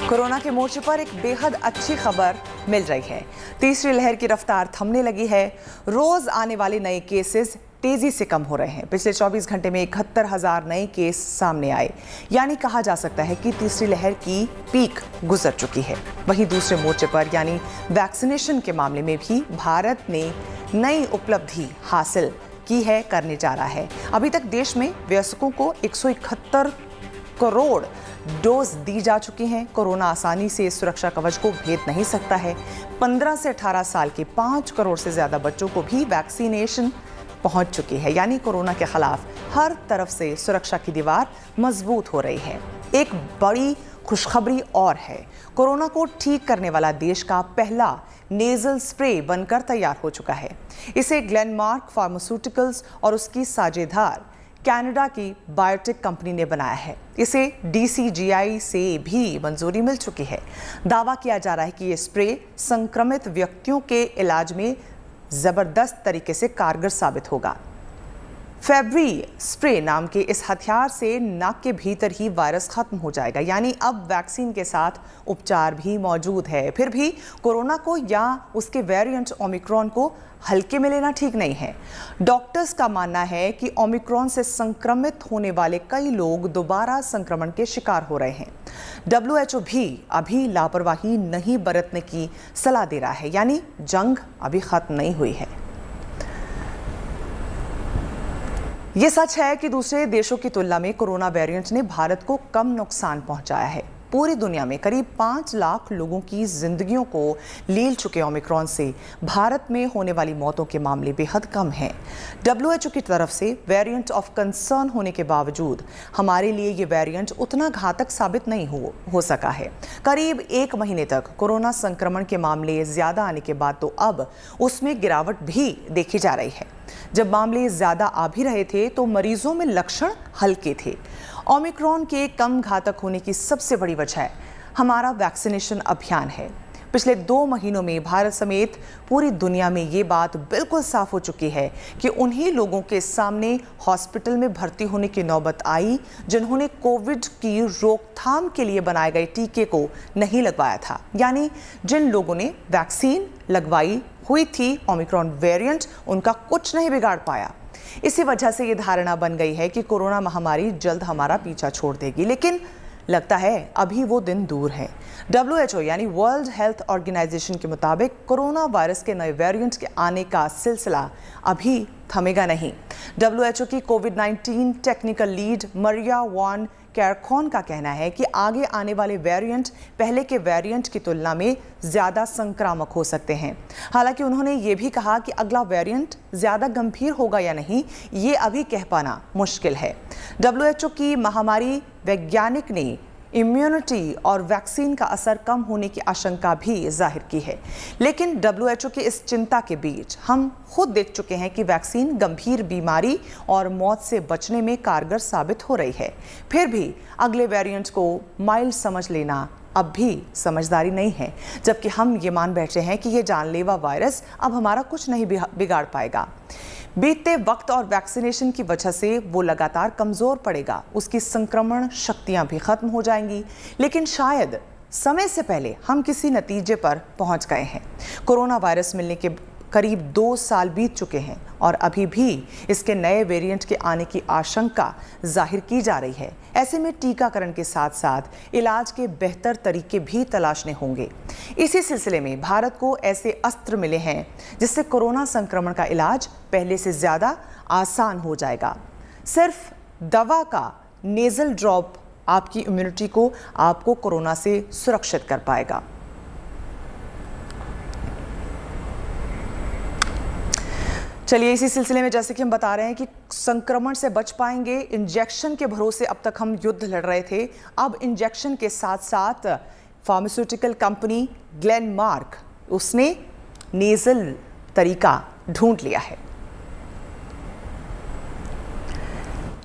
Corona के मोर्चे पर एक बेहद अच्छी खबर मिल रही है। तीसरी लहर की रफ्तार थमने लगी है। रोज आने वाले नए केसेस तेजी से कम हो रहे हैं। पिछले 24 घंटे में 71,000 नए केस सामने आए, यानी कहा जा सकता है कि तीसरी लहर की पीक गुजर चुकी है। वहीं दूसरे मोर्चे पर यानी वैक्सीनेशन के मामले में भी भारत ने नई उपलब्धि हासिल की है, करने जा रहा है। अभी तक देश में वयस्कों को 171 करोड़ डोज दी जा चुकी हैं। कोरोना आसानी से इस सुरक्षा कवच को भेद नहीं सकता है। 15 से 18 साल के 5 करोड़ से ज्यादा बच्चों को भी वैक्सीनेशन पहुंच चुकी है, यानी कोरोना के खिलाफ हर तरफ से सुरक्षा की दीवार मजबूत हो रही है। एक बड़ी खुशखबरी और है, कोरोना को ठीक करने वाला देश का पहला नेजल स्प्रे बनकर तैयार हो चुका है। इसे ग्लेनमार्क फार्मास्यूटिकल्स और उसकी साझेदार कनाडा की बायोटेक कंपनी ने बनाया है। इसे DCGI से भी मंजूरी मिल चुकी है। दावा किया जा रहा है कि ये स्प्रे संक्रमित व्यक्तियों के इलाज में जबरदस्त तरीके से कारगर साबित होगा। फेब्री स्प्रे नाम के इस हथियार से नाक के भीतर ही वायरस खत्म हो जाएगा, यानी अब वैक्सीन के साथ उपचार भी मौजूद है। फिर भी कोरोना को या उसके वेरिएंट ओमिक्रॉन को हल्के में लेना ठीक नहीं है। डॉक्टर्स का मानना है कि ओमिक्रॉन से संक्रमित होने वाले कई लोग दोबारा संक्रमण के शिकार हो रहे हैं। WHO भी अभी लापरवाही नहीं बरतने की सलाह दे रहा है, यानी जंग अभी खत्म नहीं हुई है। ये सच है कि दूसरे देशों की तुलना में कोरोना वेरिएंट ने भारत को कम नुकसान पहुंचाया है। पूरी दुनिया में करीब 5 लाख लोगों की जिंदगियों को लील चुके ओमिक्रॉन से भारत में होने वाली मौतों के मामले बेहद कम हैं। WHO की तरफ से वेरिएंट ऑफ कंसर्न होने के बावजूद हमारे लिए ये वेरिएंट उतना घातक साबित नहीं हो सका है। करीब 1 महीने तक कोरोना संक्रमण के मामले ज्यादा आने के बाद तो अब उसमें गिरावट भी देखी जा रही है। जब मामले ज्यादा आ भी रहे थे तो मरीजों में लक्षण हल्के थे। ओमिक्रॉन के कम घातक होने की सबसे बड़ी वजह हमारा वैक्सीनेशन अभियान है। पिछले 2 महीनों में भारत समेत पूरी दुनिया में ये बात बिल्कुल साफ हो चुकी है कि उन्हीं लोगों के सामने हॉस्पिटल में भर्ती होने की नौबत आई जिन्होंने कोविड की रोकथाम के लिए बनाए गए टीके को नहीं लगवाया था, यानी जिन लोगों ने वैक्सीन लगवाई हुई थी, ओमिक्रॉन वेरिएंट उनका कुछ नहीं बिगाड़ पाया। इसी वजह से ये धारणा बन गई है कि कोरोना महामारी जल्द हमारा पीछा छोड़ देगी, लेकिन लगता है अभी वो दिन दूर है। WHO यानी वर्ल्ड हेल्थ ऑर्गेनाइजेशन के मुताबिक कोरोना वायरस के नए वेरिएंट के आने का सिलसिला अभी थमेगा नहीं। WHO की कोविड-19 टेक्निकल लीड मरिया वॉन कैरकॉन का कहना है कि आगे आने वाले वेरिएंट पहले के वेरिएंट की तुलना में ज्यादा संक्रामक हो सकते हैं। हालांकि उन्होंने ये भी कहा कि अगला वेरिएंट ज्यादा गंभीर होगा या नहीं, ये अभी कह पाना मुश्किल है। WHO की महामारी वैज्ञानिक ने इम्यूनिटी और वैक्सीन का असर कम होने की आशंका भी जाहिर की है, लेकिन WHO की इस चिंता के बीच हम खुद देख चुके हैं कि वैक्सीन गंभीर बीमारी और मौत से बचने में कारगर साबित हो रही है। फिर भी अगले वेरिएंट को माइल्ड समझ लेना अब भी समझदारी नहीं है, जबकि हम ये मान बैठे हैं कि ये जानलेवा वायरस अब हमारा कुछ नहीं बिगाड़ पाएगा। बीतते वक्त और वैक्सीनेशन की वजह से वो लगातार कमजोर पड़ेगा, उसकी संक्रमण शक्तियां भी खत्म हो जाएंगी, लेकिन शायद समय से पहले हम किसी नतीजे पर पहुंच गए हैं। कोरोना वायरस मिलने के करीब 2 साल बीत चुके हैं और अभी भी इसके नए वेरिएंट के आने की आशंका जाहिर की जा रही है। ऐसे में टीकाकरण के साथ साथ इलाज के बेहतर तरीके भी तलाशने होंगे। इसी सिलसिले में भारत को ऐसे अस्त्र मिले हैं जिससे कोरोना संक्रमण का इलाज पहले से ज़्यादा आसान हो जाएगा। सिर्फ दवा का नेजल ड्रॉप आपकी इम्यूनिटी को आपको कोरोना से सुरक्षित कर पाएगा। चलिए, इसी सिलसिले में जैसे कि हम बता रहे हैं कि संक्रमण से बच पाएंगे, इंजेक्शन के भरोसे अब तक हम युद्ध लड़ रहे थे, अब इंजेक्शन के साथ साथ फार्मास्यूटिकल कंपनी ग्लेनमार्क उसने नेजल तरीका ढूंढ लिया है।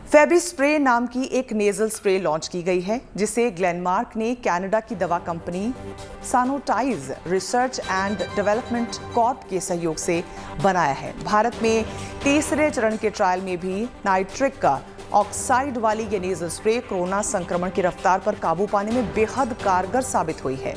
फेबी स्प्रे नाम की एक नेजल स्प्रे लॉन्च की गई है, जिसे ग्लेनमार्क ने कनाडा की दवा company Sanotize research and development corp के सहयोग से बनाया है। भारत में तीसरे चरण के ट्रायल में भी नाइट्रिक ऑक्साइड वाली ये नेजल स्प्रे कोरोना संक्रमण की रफ्तार पर काबू पाने में बेहद कारगर साबित हुई है।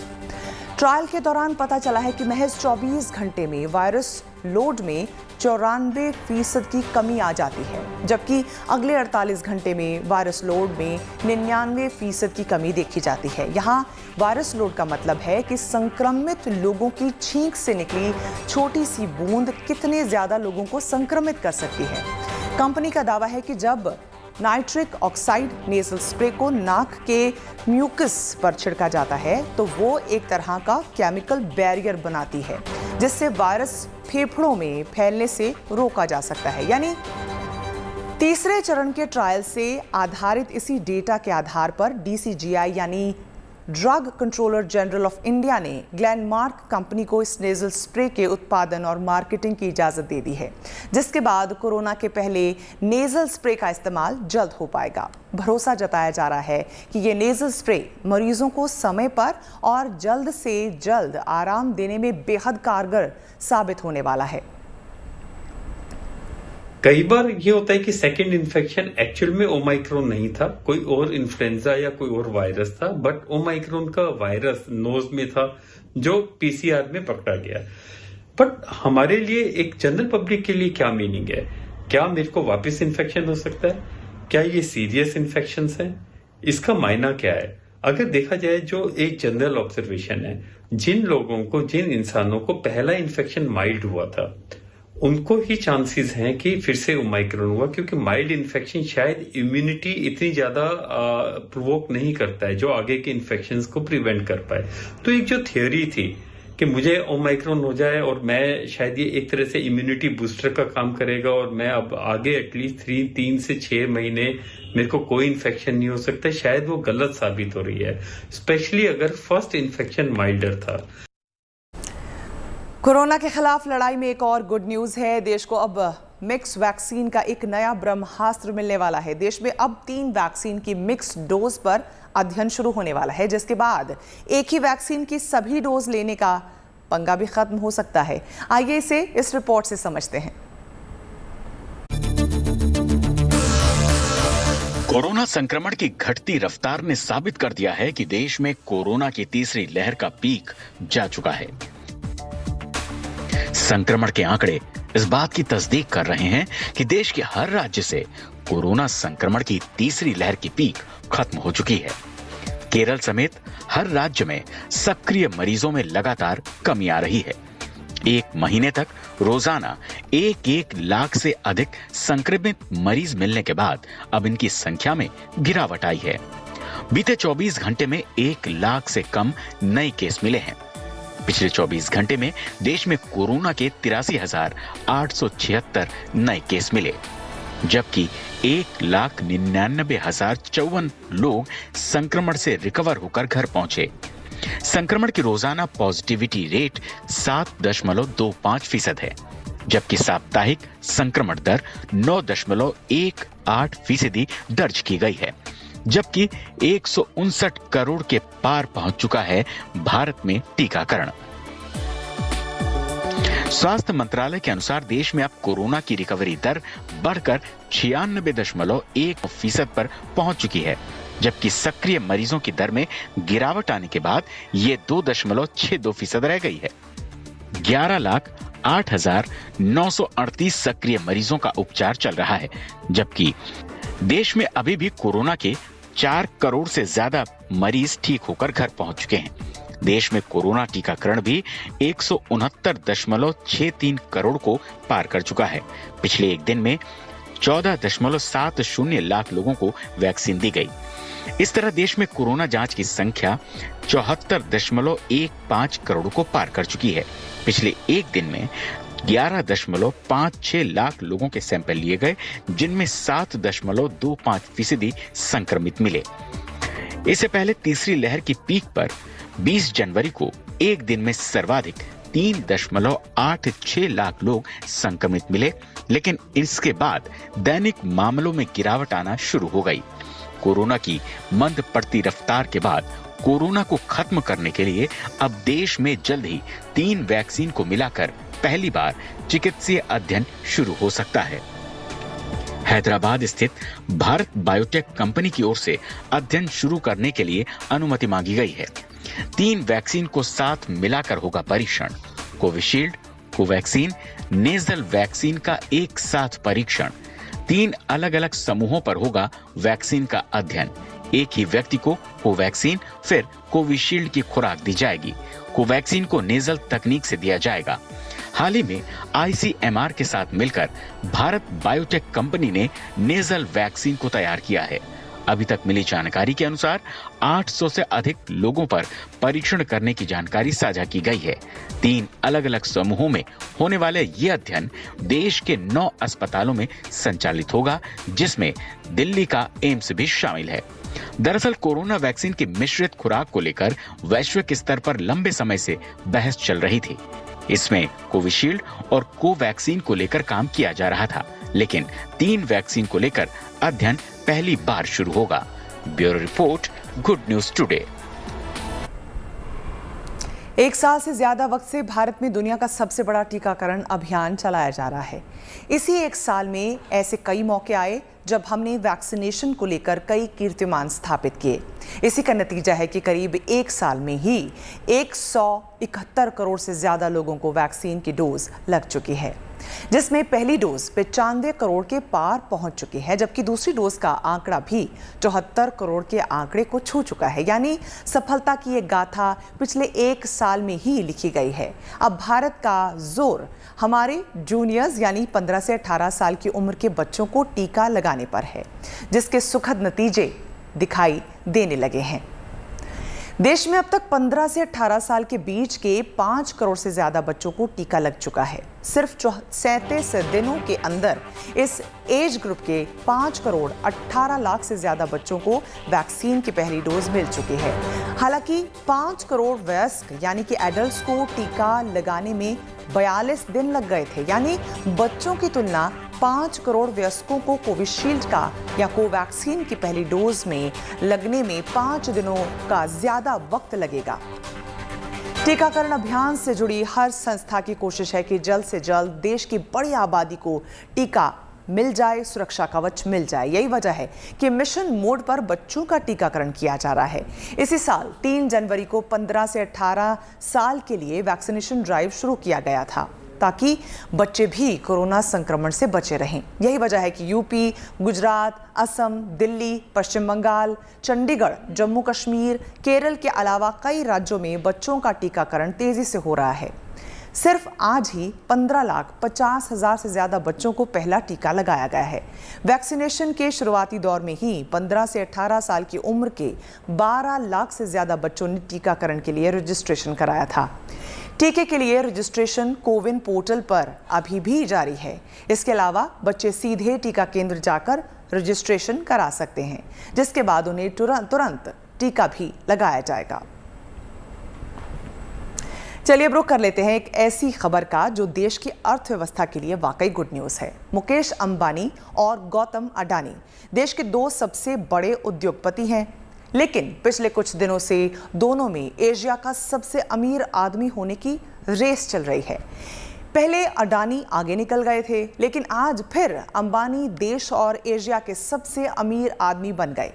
ट्रायल के दौरान पता चला है कि महज 24 घंटे में वायरस लोड में 94% की कमी आ जाती है, जबकि अगले 48 घंटे में वायरस लोड में 99% की कमी देखी जाती है। यहाँ वायरस लोड का मतलब है कि संक्रमित लोगों की छींक से निकली छोटी सी बूंद कितने ज्यादा लोगों को संक्रमित कर सकती है। कंपनी का दावा है कि जब नाइट्रिक ऑक्साइड नेजल स्प्रे को नाक के म्यूकस पर छिड़का जाता है तो वो एक तरह का केमिकल बैरियर बनाती है, जिससे वायरस फेफड़ों में फैलने से रोका जा सकता है। यानी तीसरे चरण के ट्रायल से आधारित इसी डेटा के आधार पर डीसीजीआई यानी drug controller general of India ने ग्लेनमार्क कंपनी को इस नेजल स्प्रे के उत्पादन और मार्केटिंग की इजाजत दे दी है, जिसके बाद कोरोना के पहले नेजल स्प्रे का इस्तेमाल जल्द हो पाएगा। भरोसा जताया जा रहा है कि ये नेजल स्प्रे मरीजों को समय पर और जल्द से जल्द आराम देने में बेहद कारगर साबित होने वाला है। कई बार ये होता है कि सेकेंड इन्फेक्शन एक्चुअल में ओमाइक्रोन नहीं था, कोई और इन्फ्लुएंजा या कोई और वायरस था, बट ओमाइक्रोन का वायरस नोज में था जो पीसीआर में पकड़ा गया। बट हमारे लिए एक जनरल पब्लिक के लिए क्या मीनिंग है? क्या मेरे को वापस इन्फेक्शन हो सकता है? क्या ये सीरियस इन्फेक्शन है? इसका मायना क्या है? अगर देखा जाए जो एक जनरल ऑब्जर्वेशन है, जिन लोगों को, जिन इंसानों को पहला इन्फेक्शन माइल्ड हुआ था उनको ही चांसेस हैं कि फिर से ओमाइक्रोन हुआ, क्योंकि माइल्ड इन्फेक्शन शायद इम्यूनिटी इतनी ज्यादा प्रोवोक नहीं करता है जो आगे के इन्फेक्शंस को प्रिवेंट कर पाए। तो एक जो थियोरी थी कि मुझे ओमाइक्रोन हो जाए और मैं शायद ये एक तरह से इम्यूनिटी बूस्टर का काम करेगा और मैं अब आगे एटलीस्ट 3 से 6 महीने मेरे को कोई इन्फेक्शन नहीं हो सकता, शायद वो गलत साबित हो रही है, स्पेशली अगर फर्स्ट इन्फेक्शन माइल्डर था। कोरोना के खिलाफ लड़ाई में एक और गुड न्यूज है। देश को अब मिक्स वैक्सीन का एक नया ब्रह्मास्त्र मिलने वाला है। देश में अब 3 वैक्सीन की मिक्स डोज पर अध्ययन शुरू होने वाला है, जिसके बाद एक ही वैक्सीन की सभी डोज लेने का पंगा भी खत्म हो सकता है। आइए इसे इस रिपोर्ट से समझते हैं। कोरोना संक्रमण की घटती रफ्तार ने साबित कर दिया है कि देश में कोरोना की तीसरी लहर का पीक जा चुका है। संक्रमण के आंकड़े इस बात की तस्दीक कर रहे हैं कि देश के हर राज्य से कोरोना संक्रमण की तीसरी लहर की पीक खत्म हो चुकी है। केरल समेत हर राज्य में सक्रिय मरीजों में लगातार कमी आ रही है। एक महीने तक रोजाना 1 लाख से अधिक संक्रमित मरीज मिलने के बाद अब इनकी संख्या में गिरावट आई है। बीते 24 घंटे में 1 लाख से कम नए केस मिले हैं। पिछले 24 घंटे में देश में कोरोना के 83,876 नए केस मिले, जबकि 1,99,054 लोग संक्रमण से रिकवर होकर घर पहुंचे। संक्रमण की रोजाना पॉजिटिविटी रेट 7.25% है, जबकि साप्ताहिक संक्रमण दर 9.18% दर्ज की गई है, जबकि 159 करोड़ के पार पहुंच चुका है भारत में टीकाकरण। स्वास्थ्य मंत्रालय के अनुसार देश में अब कोरोना की रिकवरी दर बढ़कर 96.1% पर पहुंच चुकी है, जबकि सक्रिय मरीजों की दर में गिरावट आने के बाद ये 2.62% रह गई है। 11,08,938 सक्रिय मरीजों का उपचार चल रहा है, जबकि देश में अभी भी कोरोना के 4 करोड़ से ज्यादा मरीज ठीक होकर घर पहुंच चुके हैं। देश में कोरोना टीकाकरण भी 169.63 करोड़ को पार कर चुका है। पिछले एक दिन में 14.70 लाख लोगों को वैक्सीन दी गई। इस तरह देश में कोरोना जांच की संख्या 74.15 करोड़ को पार कर चुकी है। पिछले एक दिन में 11.56 लाख लोगों के सैंपल लिए गए, जिनमें 7.25% संक्रमित मिले। इससे पहले तीसरी लहर की पीक पर 20 जनवरी को एक दिन में सर्वाधिक 3.86 लाख लोग संक्रमित मिले, लेकिन इसके बाद दैनिक मामलों में गिरावट आना शुरू हो गई। कोरोना की मंद पड़ती रफ्तार के बाद कोरोना को खत्म करने के लिए अब देश में जल्द ही 3 वैक्सीन को मिलाकर पहली बार चिकित्सीय अध्ययन शुरू हो सकता है। हैदराबाद स्थित भारत बायोटेक कंपनी की ओर से अध्ययन शुरू करने के लिए अनुमति मांगी गई है। 3 वैक्सीन को साथ मिलाकर होगा परीक्षण। कोविशील्ड, कोवैक्सीन, नेजल वैक्सीन का एक साथ परीक्षण। 3 अलग अलग समूहों पर होगा वैक्सीन का अध्ययन। एक ही व्यक्ति को कोवैक्सीन फिर कोविशील्ड की खुराक दी जाएगी। कोवैक्सीन को नेजल तकनीक से दिया जाएगा। हाल ही में आईसीएमआर के साथ मिलकर भारत बायोटेक कंपनी ने नेजल वैक्सीन को तैयार किया है। अभी तक मिली जानकारी के अनुसार 800 से अधिक लोगों पर परीक्षण करने की जानकारी साझा की गई है। 3 अलग अलग समूहों में होने वाले ये अध्ययन देश के 9 अस्पतालों में संचालित होगा, जिसमें दिल्ली का एम्स भी शामिल है। दरअसल कोरोना वैक्सीन की मिश्रित खुराक को लेकर वैश्विक स्तर पर लंबे समय से बहस चल रही थी। इसमें कोविशील्ड और कोवैक्सीन को लेकर काम किया जा रहा था, लेकिन 3 वैक्सीन को लेकर अध्ययन पहली बार शुरू होगा। Bureau report, good news today. 1 साल से ज्यादा वक्त से भारत में दुनिया का सबसे बड़ा टीकाकरण अभियान चलाया जा रहा है। इसी 1 साल में ऐसे कई मौके आए जब हमने वैक्सीनेशन को लेकर कई कीर्तिमान स्थापित किए। इसी का नतीजा है कि करीब 1 साल में ही 171 करोड़ से ज्यादा लोगों को वैक्सीन की डोज लग चुकी है, जिसमें पहली डोज 95 करोड़ के पार पहुंच चुकी है, जबकि दूसरी डोज का आंकड़ा भी 74 करोड़ के आंकड़े को छू चुका है। यानी सफलता की ये गाथा पिछले 1 साल में ही लिखी गई है। अब भारत का जोर हमारे जूनियर्स यानी 15 से 18 साल की उम्र के बच्चों को टीका लगाने पर है, जिसके सुखद नतीजे दिखाई देने लगे हैं। देश में अब तक 15 से 18 साल के बीच के 5 करोड़ से ज्यादा बच्चों को टीका लग चुका है। सिर्फ 37 दिनों के अंदर इस एज ग्रुप के 5 करोड़ 18 लाख से ज्यादा बच्चों को वैक्सीन की पहली डोज मिल चुकी है। हालांकि 5 करोड़ वयस्क यानी कि एडल्ट्स को टीका लगाने में 42 दिन लग गए थे। यानी बच्चों की तुलना 5 करोड़ वयस्कों को कोविशील्ड का या कोवैक्सीन की पहली डोज में लगने में 5 दिनों का ज्यादा वक्त लगेगा। टीकाकरण अभियान से जुड़ी हर संस्था की कोशिश है कि जल्द से जल्द देश की बड़ी आबादी को टीका मिल जाए, सुरक्षा कवच मिल जाए। यही वजह है कि मिशन मोड पर बच्चों का टीकाकरण किया जा रहा है। इसी साल 3 जनवरी को 15 से 18 साल के लिए वैक्सीनेशन ड्राइव शुरू किया गया था, ताकि बच्चे भी कोरोना संक्रमण से बचे रहें। यही वजह है कि यूपी, गुजरात, असम, दिल्ली, पश्चिम बंगाल, चंडीगढ़, जम्मू कश्मीर, केरल के अलावा कई राज्यों में बच्चों का टीकाकरण तेजी से हो रहा है। सिर्फ आज ही 15,50,000 से ज्यादा बच्चों को पहला टीका लगाया गया है। वैक्सीनेशन के शुरुआती दौर में ही 15 से 18 साल की उम्र के 12 लाख से ज्यादा बच्चों ने टीकाकरण के लिए रजिस्ट्रेशन कराया था। टीके के लिए रजिस्ट्रेशन कोविन पोर्टल पर अभी भी जारी है। इसके अलावा बच्चे सीधे टीका केंद्र जाकर रजिस्ट्रेशन करा सकते हैं, जिसके बाद उन्हें तुरंत टीका भी लगाया जाएगा। चलिए अब रुख कर लेते हैं एक ऐसी खबर का जो देश की अर्थव्यवस्था के लिए वाकई गुड न्यूज़ है। मुकेश अंबानी और गौतम अडानी देश के 2 सबसे बड़े उद्योगपति हैं, लेकिन पिछले कुछ दिनों से दोनों में एशिया का सबसे अमीर आदमी होने की रेस चल रही है। पहले अडानी आगे निकल गए थे, लेकिन आज फिर अंबानी देश और एशिया के सबसे अमीर आदमी बन गए।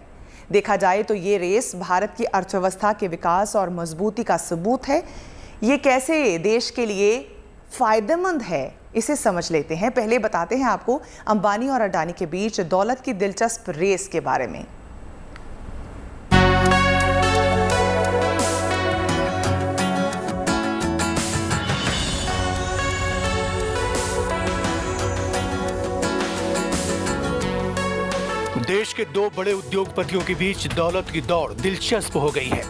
देखा जाए तो ये रेस भारत की अर्थव्यवस्था के विकास और मजबूती का सबूत है। ये कैसे देश के लिए फायदेमंद है, इसे समझ लेते हैं। पहले बताते हैं आपको अंबानी और अडानी के बीच दौलत की दिलचस्प रेस के बारे में। देश के 2 बड़े उद्योगपतियों के बीच दौलत की दौड़ दिलचस्प हो गई है।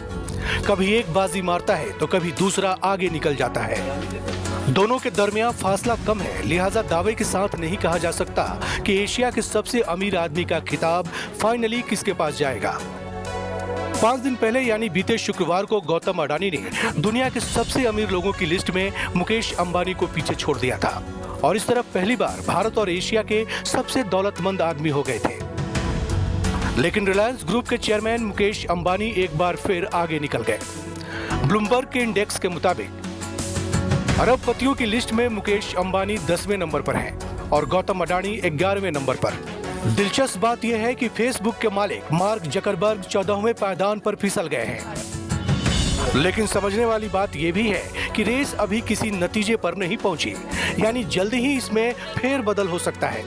कभी एक बाजी मारता है तो कभी दूसरा आगे निकल जाता है। दोनों के दरमियान फासला कम है, लिहाजा दावे के साथ नहीं कहा जा सकता कि एशिया के सबसे अमीर आदमी का खिताब फाइनली किसके पास जाएगा। 5 दिन पहले यानी बीते शुक्रवार को गौतम अडानी ने दुनिया के सबसे अमीर लोगों की लिस्ट में मुकेश अंबानी को पीछे छोड़ दिया था और इस तरफ पहली बार भारत और एशिया के सबसे दौलतमंद आदमी हो गए थे। लेकिन रिलायंस ग्रुप के चेयरमैन मुकेश अंबानी एक बार फिर आगे निकल गए। ब्लूमबर्ग के इंडेक्स के मुताबिक अरबपतियों की लिस्ट में मुकेश अंबानी 10वें नंबर पर हैं और गौतम अडानी 11वें नंबर पर। दिलचस्प बात यह है कि फेसबुक के मालिक मार्क जकरबर्ग 14वें पायदान पर फिसल गए हैं। लेकिन समझने वाली बात यह भी है कि रेस अभी किसी नतीजे पर नहीं पहुंची, यानी जल्द ही इसमें फेरबदल हो सकता है।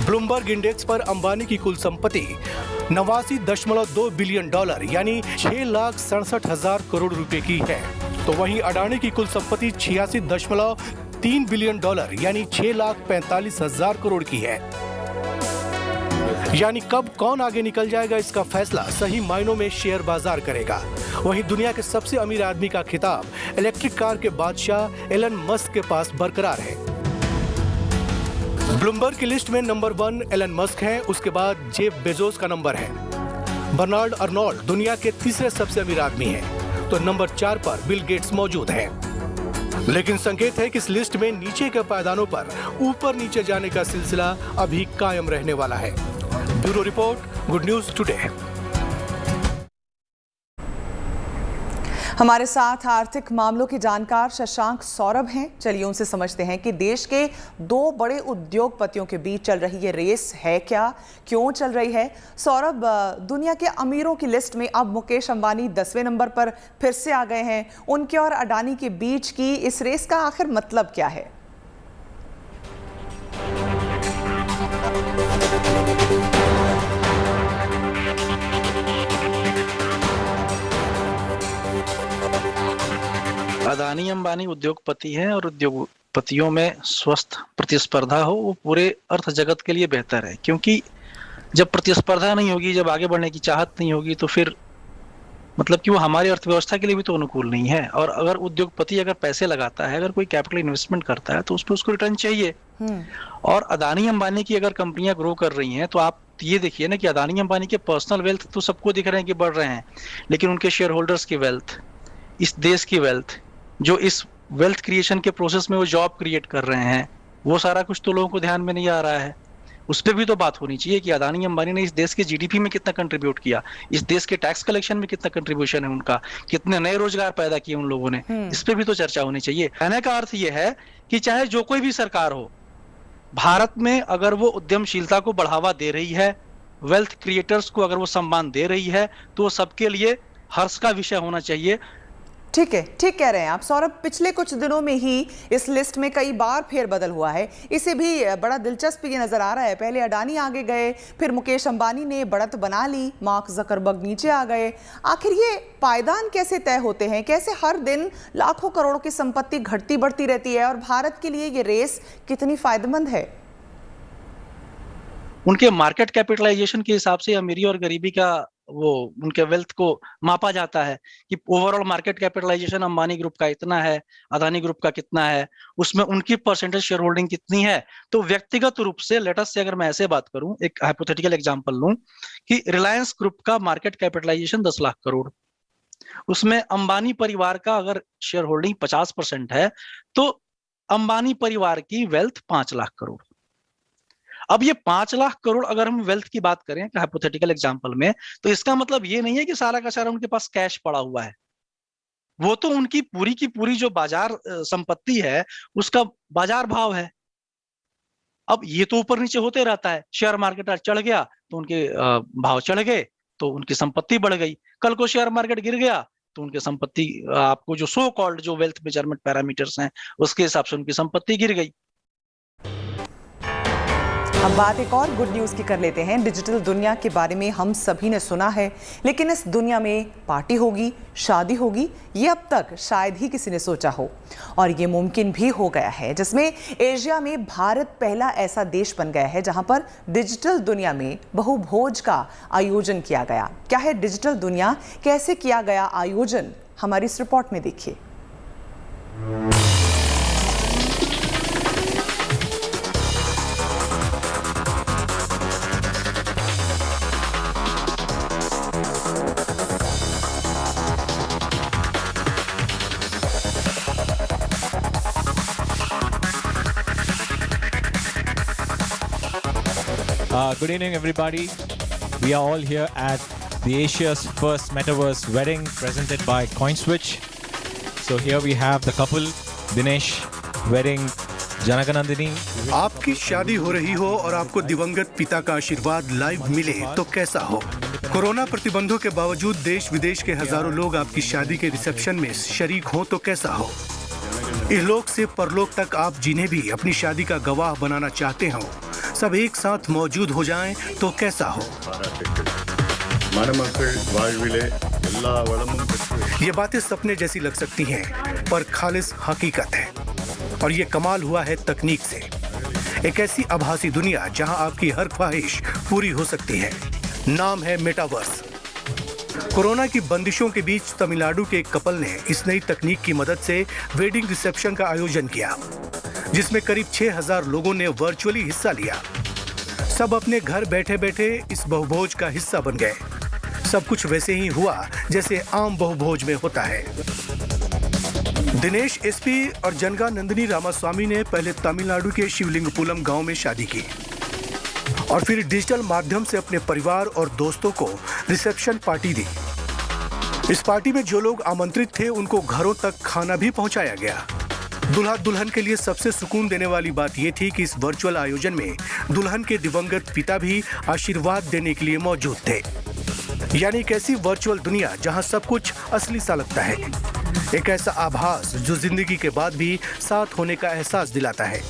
ब्लूमबर्ग इंडेक्स पर अंबानी की कुल संपत्ति 89.2 बिलियन डॉलर यानी 6,67,000 करोड़ रुपए की है, तो वहीं अडानी की कुल संपत्ति 86.3 बिलियन डॉलर यानी 6,45,000 करोड़ की है। यानी कब कौन आगे निकल जाएगा इसका फैसला सही मायनों में शेयर बाजार करेगा। वहीं दुनिया के सबसे अमीर आदमी का खिताब इलेक्ट्रिक कार के बादशाह एलन मस्क के पास बरकरार है। ब्लूमबर्ग की लिस्ट में नंबर 1 एलन मस्क है, उसके बाद जेफ बेजोस का नंबर है। बर्नार्ड अर्नोल्ड दुनिया के तीसरे सबसे अमीर आदमी हैं, तो नंबर 4 पर बिल गेट्स मौजूद हैं। लेकिन संकेत है कि इस लिस्ट में नीचे के पायदानों पर ऊपर नीचे जाने का सिलसिला अभी कायम रहने वाला है। Bureau report, good news today. हमारे साथ आर्थिक मामलों के जानकार शशांक सौरभ हैं। चलिए उनसे समझते हैं कि देश के 2 बड़े उद्योगपतियों के बीच चल रही ये रेस है क्या, क्यों चल रही है। सौरभ, दुनिया के अमीरों की लिस्ट में अब मुकेश अंबानी 10वें नंबर पर फिर से आ गए हैं। उनके और अडानी के बीच की इस रेस का आखिर मतलब क्या है? अदानी अंबानी उद्योगपति हैं और उद्योगपतियों में स्वस्थ प्रतिस्पर्धा हो वो पूरे अर्थ जगत के लिए बेहतर है, क्योंकि जब प्रतिस्पर्धा नहीं होगी, जब आगे बढ़ने की चाहत नहीं होगी, तो फिर मतलब कि वो हमारी अर्थव्यवस्था के लिए भी तो अनुकूल नहीं है। और अगर उद्योगपति अगर पैसे लगाता है, अगर कोई कैपिटल इन्वेस्टमेंट करता है, तो उस पर उसको रिटर्न चाहिए। और अदानी अंबानी की अगर कंपनियां ग्रो कर रही हैं, तो आप ये देखिए ना कि अदानी अंबानी के पर्सनल वेल्थ तो सबको दिख रहे हैं कि बढ़ रहे हैं, लेकिन उनके शेयर होल्डर्स की वेल्थ, इस देश की वेल्थ, जो इस वेल्थ क्रिएशन के प्रोसेस में वो जॉब क्रिएट कर रहे हैं, वो सारा कुछ तो लोगों को ध्यान में नहीं आ रहा है। उस पर भी तो बात होनी चाहिए कि अदानी अंबानी ने इस देश के जीडीपी में कितना कंट्रीब्यूट किया, इस देश के टैक्स कलेक्शन में कितना कंट्रीब्यूशन है उनका, कितने नए रोजगार पैदा किए उन लोगों ने, इस पे भी तो चर्चा होनी चाहिए। कहने का अर्थ ये है कि चाहे जो कोई भी सरकार हो, भारत में अगर वो उद्यमशीलता को बढ़ावा दे रही है, वेल्थ क्रिएटर्स को अगर वो सम्मान दे रही है, तो वो सबके लिए हर्ष का विषय होना चाहिए। ठीक है, ठीक कह रहे हैं आप सौरभ। पिछले कुछ दिनों में ही इस लिस्ट में कई बार फेरबदल हुआ है, इसे भी बड़ा दिलचस्प ये नजर आ रहा है। पहले अडानी आगे गए, फिर मुकेश अंबानी ने बढ़त बना ली, मार्क जकरबर्ग नीचे आ गए। आखिर ये पायदान कैसे तय होते हैं? कैसे हर दिन लाखों करोड़ों की संपत्ति घटती बढ़ती रहती है? और भारत के लिए ये रेस कितनी फायदेमंद है? उनके मार्केट कैपिटलाइजेशन के हिसाब से अमीरी और गरीबी का वो उनके वेल्थ को मापा जाता है कि overall market capitalization Ambani group का इतना है, अदानी ग्रुप का कितना है, उसमें उनकी परसेंटेज शेयर होल्डिंग कितनी है। तो व्यक्तिगत रूप से लेटस से अगर मैं ऐसे बात करूं, एक हाइपोथेटिकल एग्जांपल लूं कि रिलायंस ग्रुप का मार्केट कैपिटलाइजेशन 10 लाख करोड़, उसमें अंबानी परिवार का अगर शेयर होल्डिंग 50% है, तो अंबानी परिवार की वेल्थ 5 लाख करोड़। अब ये 5 लाख करोड़ अगर हम वेल्थ की बात करें हाइपोथेटिकल एग्जांपल में, तो इसका मतलब ये नहीं है कि सारा का सारा उनके पास कैश पड़ा हुआ है। वो तो उनकी पूरी की पूरी जो बाजार संपत्ति है, उसका बाजार भाव है। अब ये तो ऊपर नीचे होते रहता है। शेयर मार्केट आज चढ़ गया तो उनके भाव चढ़ गए, तो उनकी संपत्ति बढ़ गई। कल को शेयर मार्केट गिर गया तो उनकी संपत्ति, आपको जो सो कॉल्ड जो वेल्थ मेजरमेंट पैरामीटर्स हैं, उसके हिसाब से उनकी संपत्ति गिर गई। अब बात एक और गुड न्यूज़ की कर लेते हैं। डिजिटल दुनिया के बारे में हम सभी ने सुना है, लेकिन इस दुनिया में पार्टी होगी, शादी होगी, ये अब तक शायद ही किसी ने सोचा हो। और ये मुमकिन भी हो गया है, जिसमें एशिया में भारत पहला ऐसा देश बन गया है जहां पर डिजिटल दुनिया में बहुभोज का आयोजन किया गया। क्या है डिजिटल दुनिया, कैसे किया गया आयोजन, हमारी इस रिपोर्ट में देखिए। Good evening, everybody. We are all here at the Asia's first metaverse wedding presented by CoinSwitch. So here we have the couple, Dinesh, wedding Janakanandini. आपकी शादी हो रही हो और आपको दिवंगत पिता का आशीर्वाद लाइव मिले तो कैसा हो? कोरोना प्रतिबंधों के बावजूद देश विदेश के हजारों लोग आपकी शादी के रिसेप्शन में शरीक हों तो कैसा हो? इहलोक से परलोक तक आप जिन्हें भी अपनी शादी का गवाह बनाना चाहते हो, सब एक साथ मौजूद हो जाएं तो कैसा हो? மணமக்கள் வாழ்விலே எல்லா வளமும் பெற்று ये बातें सपने जैसी लग सकती हैं, पर खालिस हकीकत है। और ये कमाल हुआ है तकनीक से। एक ऐसी आभासी दुनिया जहां आपकी हर ख्वाहिश पूरी हो सकती है। नाम है मेटावर्स। कोरोना की बंदिशों के बीच तमिलनाडु के एक कपल ने इस नई तकनीक की मदद से वेडिंग रिसेप्शन का आयोजन किया, जिसमें करीब 6000 लोगों ने वर्चुअली हिस्सा लिया। सब अपने घर बैठे बैठे इस बहुभोज का हिस्सा बन गए। सब कुछ वैसे ही हुआ जैसे आम बहुभोज में होता है। दिनेश एसपी और जनगा नंदिनी रामास्वामी ने पहले तमिलनाडु के शिवलिंगपुलम गांव में शादी की और फिर डिजिटल माध्यम से अपने परिवार और दोस्तों को रिसेप्शन पार्टी दी। इस पार्टी में जो लोग आमंत्रित थे उनको घरों तक खाना भी पहुंचाया गया। दुल्हा दुल्हन के लिए सबसे सुकून देने वाली बात यह थी कि इस वर्चुअल आयोजन में दुल्हन के दिवंगत पिता भी आशीर्वाद देने के लिए मौजूद थे। यानी एक ऐसी वर्चुअल दुनिया जहां सब कुछ असली सा लगता है, एक ऐसा आभास जो जिंदगी के बाद भी साथ होने का एहसास दिलाता है।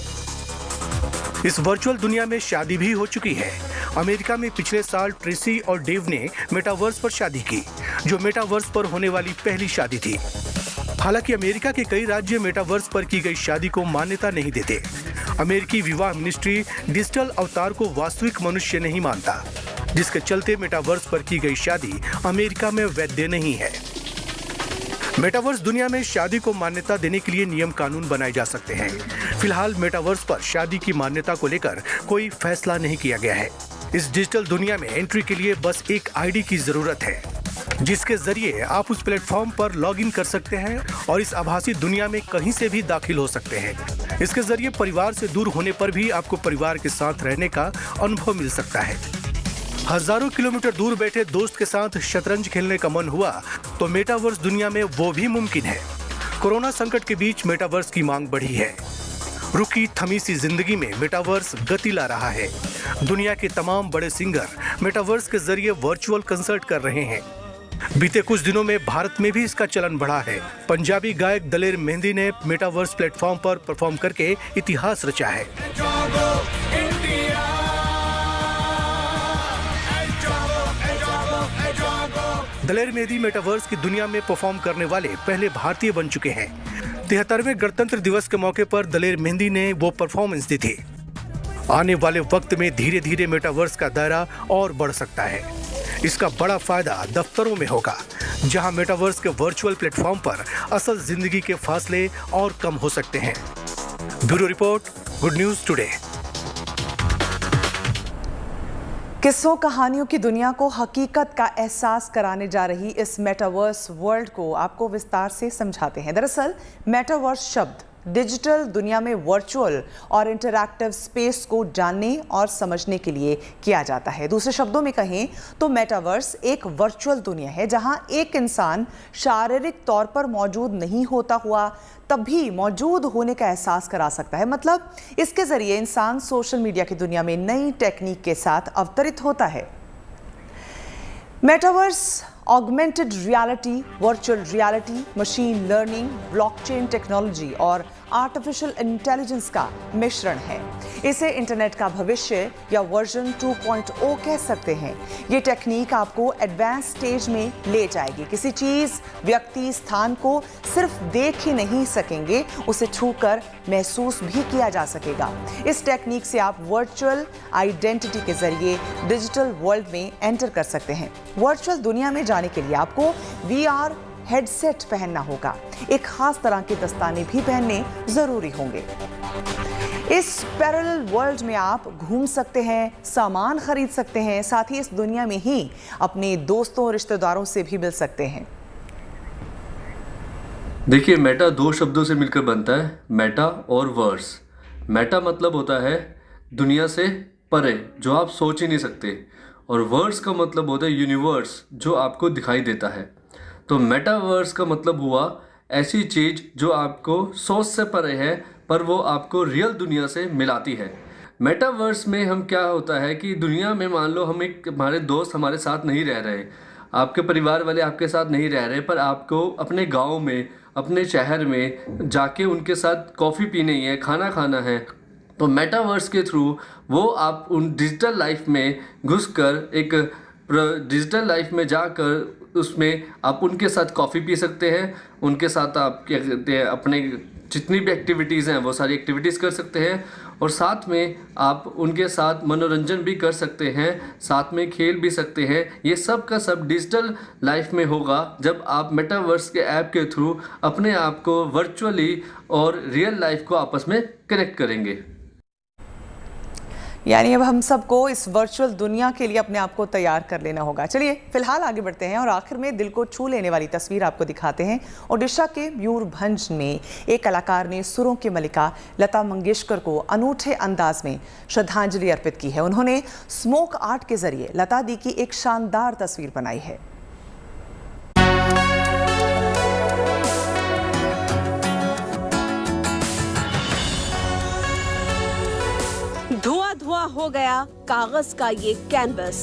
इस वर्चुअल दुनिया में शादी भी हो चुकी है। अमेरिका में पिछले साल ट्रेसी और डेव ने मेटावर्स पर शादी की, जो मेटावर्स पर होने वाली पहली शादी थी। हालांकि अमेरिका के कई राज्य मेटावर्स पर की गई शादी को मान्यता नहीं देते। अमेरिकी विवाह मिनिस्ट्री डिजिटल अवतार को वास्तविक मनुष्य नहीं मानता, जिसके चलते मेटावर्स पर की गई शादी अमेरिका में वैध नहीं है। मेटावर्स दुनिया में शादी को मान्यता देने के लिए नियम कानून बनाए जा सकते हैं। फिलहाल मेटावर्स पर शादी की मान्यता को लेकर कोई फैसला नहीं किया गया है। इस डिजिटल दुनिया में एंट्री के लिए बस एक आईडी की जरूरत है, जिसके जरिए आप उस प्लेटफॉर्म पर लॉगिन कर सकते हैं और इस आभासी दुनिया में कहीं से भी दाखिल हो सकते हैं। इसके जरिए परिवार से दूर होने पर भी आपको परिवार के साथ रहने का अनुभव मिल सकता है। हजारों किलोमीटर दूर बैठे दोस्त के साथ शतरंज खेलने का मन हुआ तो मेटावर्स दुनिया में वो भी मुमकिन है। कोरोना संकट के बीच मेटावर्स की मांग बढ़ी है। रुकी थमी सी जिंदगी में मेटावर्स गति ला रहा है। दुनिया के तमाम बड़े सिंगर मेटावर्स के जरिए वर्चुअल कंसर्ट कर रहे हैं। बीते कुछ दिनों में भारत में भी इसका चलन बढ़ा है। पंजाबी गायक दलेर मेहंदी ने मेटावर्स प्लेटफॉर्म पर परफॉर्म करके इतिहास रचा है। दलेर मेहंदी मेटावर्स की दुनिया में परफॉर्म करने वाले पहले भारतीय बन चुके हैं। 73वें गणतंत्र दिवस के मौके पर दलेर मेहंदी ने वो परफॉर्मेंस दी थी। आने वाले वक्त में धीरे धीरे मेटावर्स का दायरा और बढ़ सकता है। इसका बड़ा फायदा दफ्तरों में होगा, जहां मेटावर्स के वर्चुअल प्लेटफॉर्म पर असल जिंदगी के फासले और कम हो सकते हैं। Bureau report, good news today. किस्सों कहानियों की दुनिया को हकीकत का एहसास कराने जा रही इस मेटावर्स वर्ल्ड को आपको विस्तार से समझाते हैं। दरअसल मेटावर्स शब्द डिजिटल दुनिया में वर्चुअल और इंटरैक्टिव स्पेस को जानने और समझने के लिए किया जाता है। दूसरे शब्दों में कहें तो मेटावर्स एक वर्चुअल दुनिया है जहां एक इंसान शारीरिक तौर पर मौजूद नहीं होता हुआ तब भी मौजूद होने का एहसास करा सकता है। मतलब इसके जरिए इंसान सोशल मीडिया की दुनिया में नई टेक्निक के साथ अवतरित होता है। Metaverse augmented reality, virtual reality, machine learning, blockchain technology और आर्टिफिशियल इंटेलिजेंस का मिश्रण है। इसे इंटरनेट का भविष्य या वर्जन 2.0 कह सकते हैं। ये टेक्निक आपको एडवांस स्टेज में ले जाएगी। किसी चीज़, व्यक्ति, स्थान को सिर्फ देख ही नहीं सकेंगे, उसे छूकर महसूस भी किया जा सकेगा। इस टेक्निक से आप वर्चुअल आइडेंटिटी के जरिए डिजिटल वर्ल्ड में एंटर कर सकते हैं। वर्चुअल दुनिया में जाने के लिए आपको VR हेडसेट पहनना होगा। एक खास तरह के दस्ताने भी पहनने जरूरी होंगे। इस पैरेलल वर्ल्ड में आप घूम सकते हैं, सामान खरीद सकते हैं, साथ ही इस दुनिया में ही अपने दोस्तों और रिश्तेदारों से भी मिल सकते हैं। देखिए, मेटा दो शब्दों से मिलकर बनता है, मेटा और वर्स। मेटा मतलब होता है दुनिया से परे, जो आप सोच ही नहीं सकते, और वर्स का मतलब होता है यूनिवर्स, जो आपको दिखाई देता है। तो मेटावर्स का मतलब हुआ ऐसी चीज़ जो आपको सोच से परे है पर वो आपको रियल दुनिया से मिलाती है। मेटावर्स में हम क्या होता है कि दुनिया में मान लो हमारे दोस्त हमारे साथ नहीं रह रहे, आपके परिवार वाले आपके साथ नहीं रह रहे, पर आपको अपने गांव में, अपने शहर में जाके उनके साथ कॉफ़ी पीनी है, खाना खाना है, तो मेटावर्स के थ्रू वो आप उन डिजिटल लाइफ में घुसकर एक डिजिटल लाइफ में जाकर उसमें आप उनके साथ कॉफ़ी पी सकते हैं, उनके साथ आप क्या कहते हैं अपने जितनी भी एक्टिविटीज़ हैं वो सारी एक्टिविटीज़ कर सकते हैं, और साथ में आप उनके साथ मनोरंजन भी कर सकते हैं, साथ में खेल भी सकते हैं। ये सब का सब डिजिटल लाइफ में होगा जब आप मेटावर्स के ऐप के थ्रू अपने आप को वर्चुअली और रियल लाइफ को आपस में कनेक्ट करेंगे। यानी अब हम सबको इस वर्चुअल दुनिया के लिए अपने आप को तैयार कर लेना होगा। चलिए फिलहाल आगे बढ़ते हैं और आखिर में दिल को छू लेने वाली तस्वीर आपको दिखाते हैं। ओडिशा के मयूरभंज में एक कलाकार ने सुरों की मलिका लता मंगेशकर को अनूठे अंदाज में श्रद्धांजलि अर्पित की है। उन्होंने स्मोक आर्ट के जरिए लता दी की एक शानदार तस्वीर बनाई है। धुआं धुआं हो गया कागज का ये कैनवस।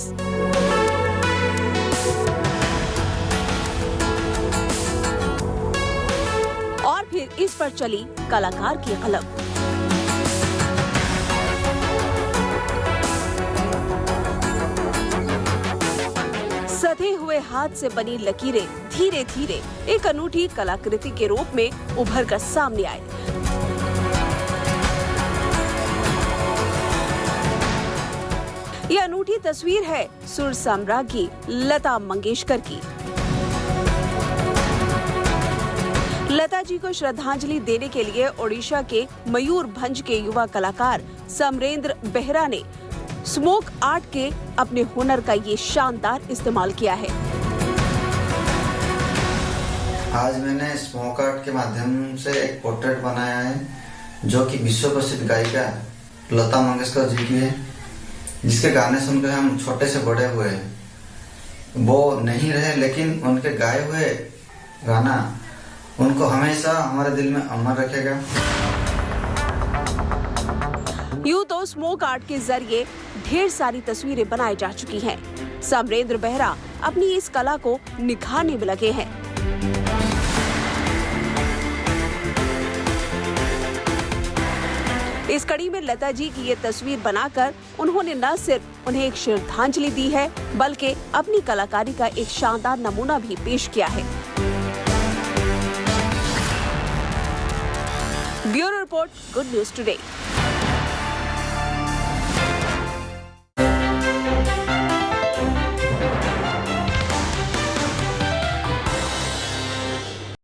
और फिर इस पर चली कलाकार की कलम। सधे हुए हाथ से बनी लकीरें धीरे धीरे एक अनूठी कलाकृति के रूप में उभर कर सामने आई। यह अनूठी तस्वीर है सुर साम्राज्ञी लता मंगेशकर की। लता जी को श्रद्धांजलि देने के लिए ओडिशा के मयूरभंज के युवा कलाकार समरेंद्र बेहरा ने स्मोक आर्ट के अपने हुनर का ये शानदार इस्तेमाल किया है। आज मैंने स्मोक आर्ट के माध्यम से एक पोर्ट्रेट बनाया है जो कि विश्व प्रसिद्ध गायिका लता मंगेशकर जी की है, जिसके गाने सुनकर हम छोटे से बड़े हुए। वो नहीं रहे लेकिन उनके गाए हुए गाना उनको हमेशा हमारे दिल में अमर रखेगा। यूं तो स्मोक आर्ट के जरिए ढेर सारी तस्वीरें बनाई जा चुकी हैं। समरेंद्र बेहरा अपनी इस कला को निखारने में लगे हैं। इस कड़ी में लता जी की ये तस्वीर बनाकर उन्होंने न सिर्फ उन्हें एक श्रद्धांजलि दी है बल्कि अपनी कलाकारी का एक शानदार नमूना भी पेश किया है। Bureau report, good news today.